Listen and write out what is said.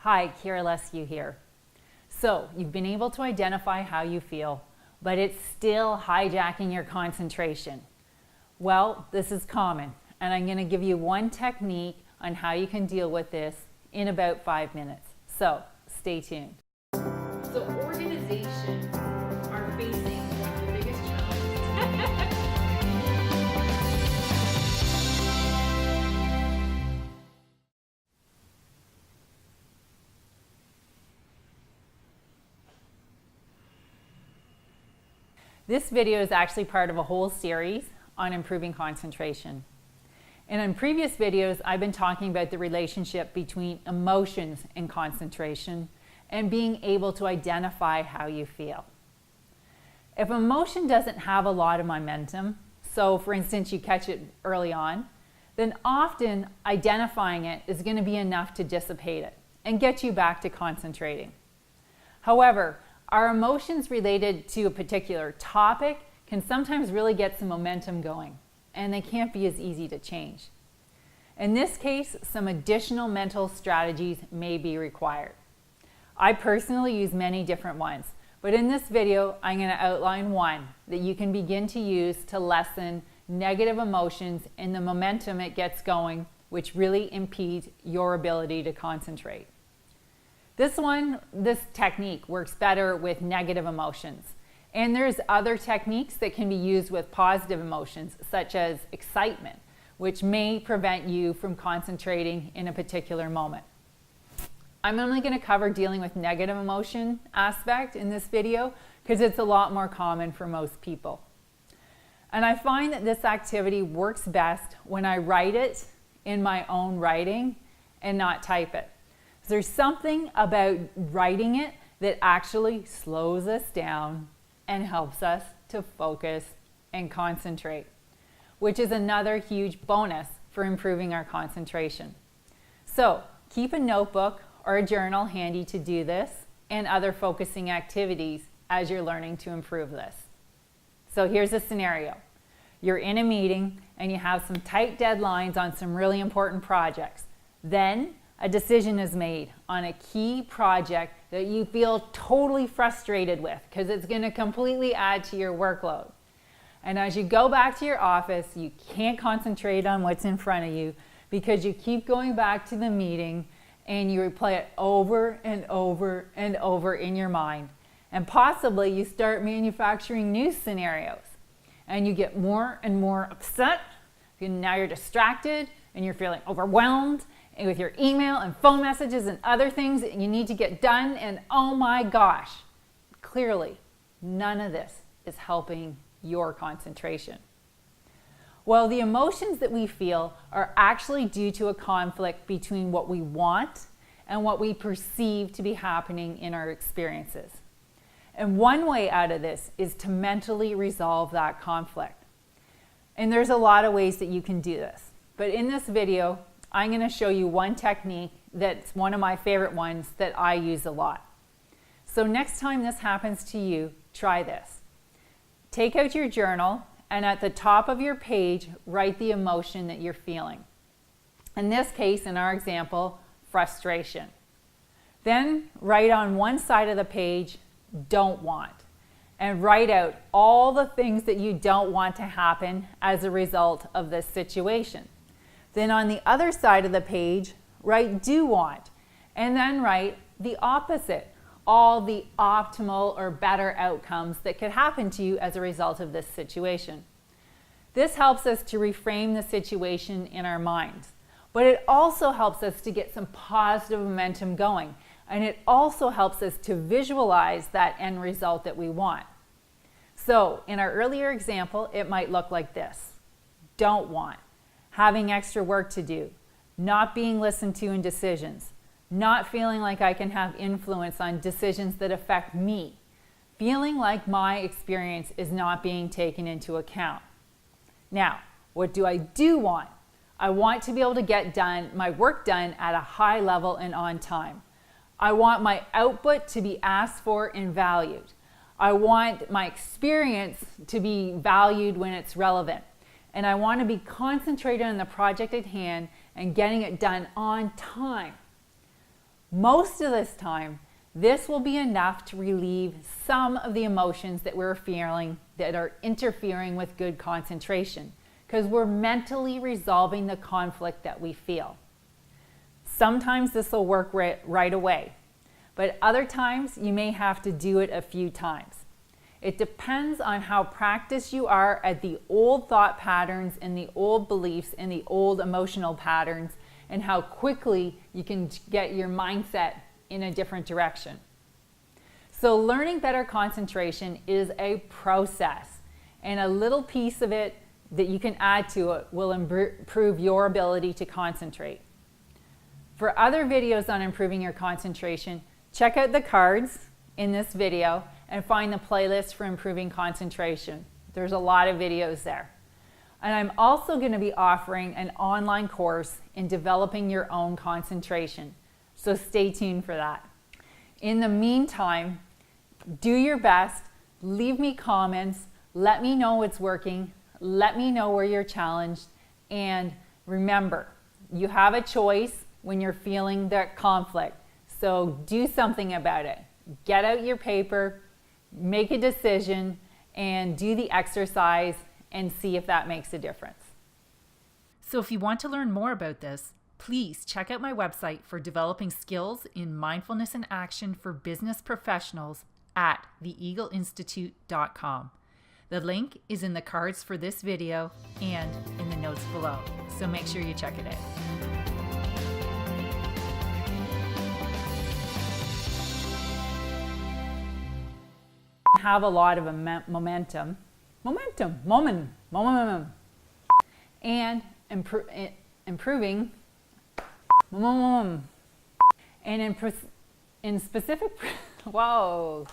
Hi, Leskew here. So, you've been able to identify how you feel, but it's still hijacking your concentration. Well, this is common, and I'm going to give you one technique on how you can deal with this in about 5 minutes. So, stay tuned. So, organizations are facing the biggest challenge. This video is actually part of a whole series on improving concentration. And in previous videos, I've been talking about the relationship between emotions and concentration and being able to identify how you feel. If emotion doesn't have a lot of momentum, so for instance, you catch it early on, then often identifying it is going to be enough to dissipate it and get you back to concentrating. However, our emotions related to a particular topic can sometimes really get some momentum going, and they can't be as easy to change. In this case, some additional mental strategies may be required. I personally use many different ones, but in this video, I'm going to outline one that you can begin to use to lessen negative emotions and the momentum it gets going, which really impedes your ability to concentrate. This technique works better with negative emotions. And there's other techniques that can be used with positive emotions, such as excitement, which may prevent you from concentrating in a particular moment. I'm only going to cover dealing with negative emotion aspect in this video because it's a lot more common for most people. And I find that this activity works best when I write it in my own writing and not type it. There's something about writing it that actually slows us down and helps us to focus and concentrate, which is another huge bonus for improving our concentration. So keep a notebook or a journal handy to do this and other focusing activities as you're learning to improve this. So here's a scenario. You're in a meeting and you have some tight deadlines on some really important projects. Then a decision is made on a key project that you feel totally frustrated with because it's going to completely add to your workload. And as you go back to your office, you can't concentrate on what's in front of you because you keep going back to the meeting and you replay it over and over and over in your mind. And possibly you start manufacturing new scenarios and you get more and more upset. And now you're distracted and you're feeling overwhelmed and with your email and phone messages and other things that you need to get done, and oh my gosh, clearly none of this is helping your concentration. Well, the emotions that we feel are actually due to a conflict between what we want and what we perceive to be happening in our experiences. And one way out of this is to mentally resolve that conflict. And there's a lot of ways that you can do this. But in this video, I'm going to show you one technique that's one of my favorite ones that I use a lot. So next time this happens to you, try this. Take out your journal and at the top of your page, write the emotion that you're feeling. In this case, in our example, frustration. Then write on one side of the page, don't want, and write out all the things that you don't want to happen as a result of this situation. Then on the other side of the page, write do want, and then write the opposite, all the optimal or better outcomes that could happen to you as a result of this situation. This helps us to reframe the situation in our minds, but it also helps us to get some positive momentum going, and it also helps us to visualize that end result that we want. So in our earlier example, it might look like this. Don't want. Having extra work to do, not being listened to in decisions, not feeling like I can have influence on decisions that affect me, feeling like my experience is not being taken into account. Now, what do I do want? I want to be able to get my work done at a high level and on time. I want my output to be asked for and valued. I want my experience to be valued when it's relevant. And I want to be concentrated on the project at hand and getting it done on time. Most of this time, this will be enough to relieve some of the emotions that we're feeling that are interfering with good concentration, because we're mentally resolving the conflict that we feel. Sometimes this will work right away, but other times you may have to do it a few times. It depends on how practiced you are at the old thought patterns and the old beliefs and the old emotional patterns, and how quickly you can get your mindset in a different direction. So learning better concentration is a process, and a little piece of it that you can add to it will improve your ability to concentrate. For other videos on improving your concentration, check out the cards in this video and find the playlist for improving concentration. There's a lot of videos there. And I'm also going to be offering an online course in developing your own concentration. So stay tuned for that. In the meantime, do your best, leave me comments, let me know what's working, let me know where you're challenged, and remember, you have a choice when you're feeling that conflict. So do something about it. Get out your paper, make a decision, and do the exercise and see if that makes a difference. So if you want to learn more about this, please check out my website for developing skills in mindfulness and action for business professionals at theeagleinstitute.com. The link is in the cards for this video and in the notes below, so make sure you check it out. Have a lot of momentum, and improving, and in specific, whoa.